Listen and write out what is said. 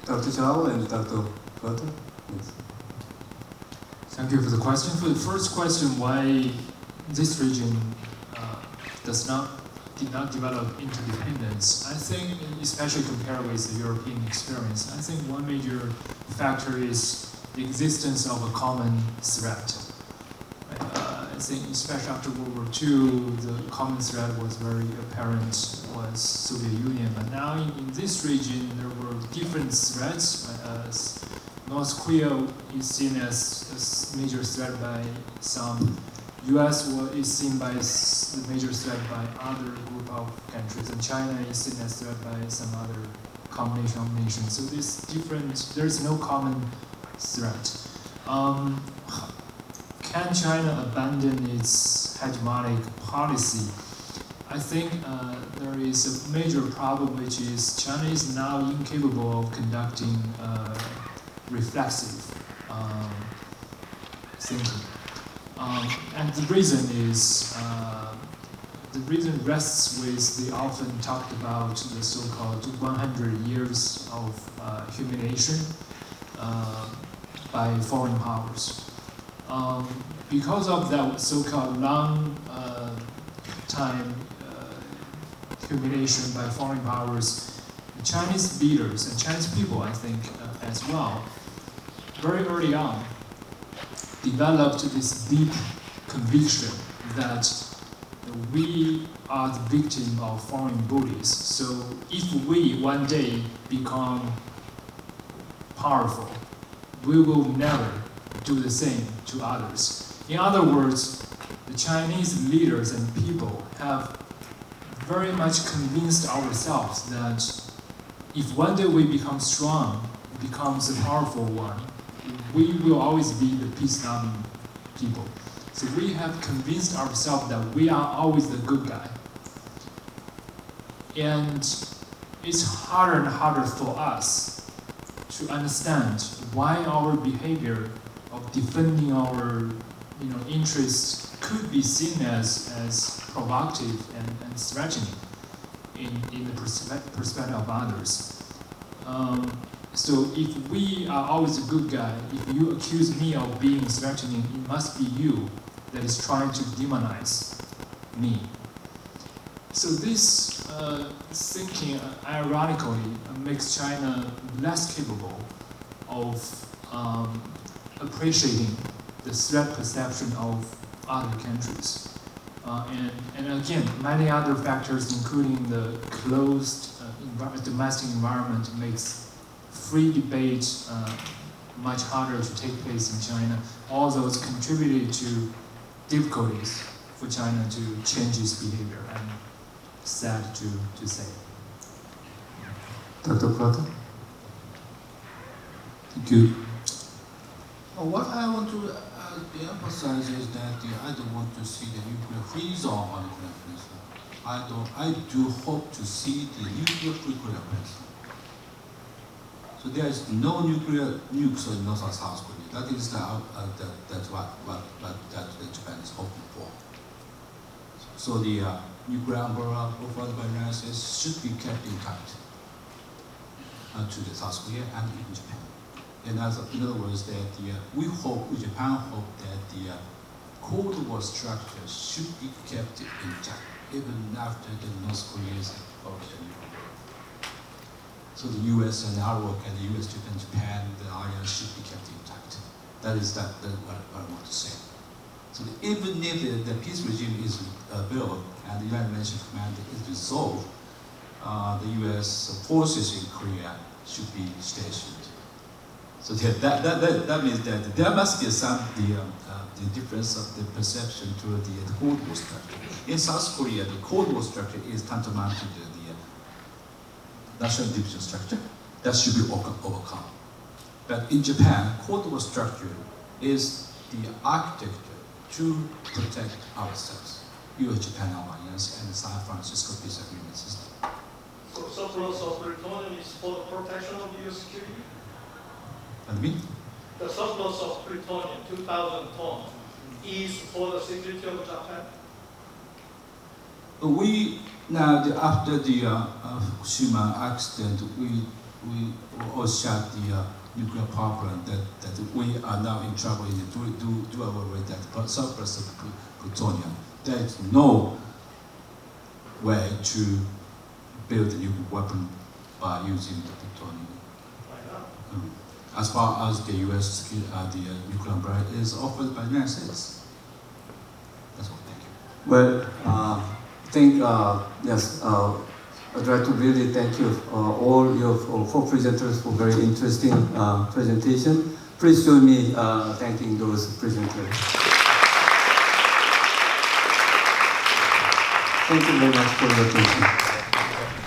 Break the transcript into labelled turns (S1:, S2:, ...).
S1: Dr. Zhao and Dr. Furter. Yes.
S2: Thank you for the question. For the first question, why this region did not develop interdependence, I think, especially compared with the European experience, I think one major factor is the existence of a common threat. I think especially after World War II, the common threat was very apparent, was Soviet Union. But now in this region, there were different threats. North Korea is seen as a major threat by some. U.S. is seen by the major threat by other group of countries, and China is seen as threat by some other combination of nations. So there's no common threat. Can China abandon its hegemonic policy? I think there is a major problem, which is China is now incapable of conducting reflexive thinking. And the reason rests with the often talked about the so-called 100 years of humiliation by foreign powers. Because of that so-called long time humiliation by foreign powers, Chinese leaders and Chinese people, I think, as well, very early on, developed this deep conviction that we are the victim of foreign bullies. So if we one day become powerful, we will never do the same to others. In other words, the Chinese leaders and people have very much convinced ourselves that if one day we become strong, becomes a powerful one, we will always be the peace-loving people. So we have convinced ourselves that we are always the good guy. And it's harder and harder for us to understand why our behavior of defending our interests could be seen as provocative and threatening in the perspective of others. So if we are always a good guy, if you accuse me of being threatening, it must be you that is trying to demonize me. So this thinking, ironically, makes China less capable of appreciating the threat perception of other countries. And again, many other factors, including the closed domestic environment, makes free debate much harder to take place in China. All those contributed to difficulties for China to change its behavior, and sad to say.
S1: Dr. Prater?
S3: Thank you. What I want to emphasize is that I don't want to see the nuclear free zone on the Korean Peninsula. I do hope to see the nuclear free Korean Peninsula. So there is no nuclear nukes in North or South Korea. That is that's what Japan is hoping for. So the nuclear umbrella offered by the United States should be kept intact to the South Korea and even Japan. And in other words, that Japan hope that the Cold War structure should be kept intact even after the North Korea's nuclear. So the U.S. and our work, and the U.S., Japan, the alliance should be kept intact. That is what I want to say. So even if the peace regime is built and the United Nations Command is dissolved, the U.S. forces in Korea should be stationed. So that means that there must be the difference of the perception to the Cold War structure. In South Korea, the Cold War structure is tantamount to the national division structure that should be overcome. But in Japan, Cold War structure is the architecture to protect ourselves, U.S.-Japan alliance and the San Francisco Peace Agreement system.
S4: So surplus of plutonium is for the protection of U.S. security?
S3: And me?
S4: The surplus of plutonium, 2,000 tons, is for the security of Japan?
S3: We now, after the Fukushima accident, we we all shut the nuclear power plant, that we are now in trouble in do away with that surplus of plutonium. There is no way to build a nuclear weapon by using the plutonium. As far as the U.S. the nuclear umbrella is offered by the United States. That's all. Thank you.
S1: Well, yes. I'd like to really thank you, all your four presenters for very interesting presentation. Please join me thanking those presenters. Thank you very much for your attention.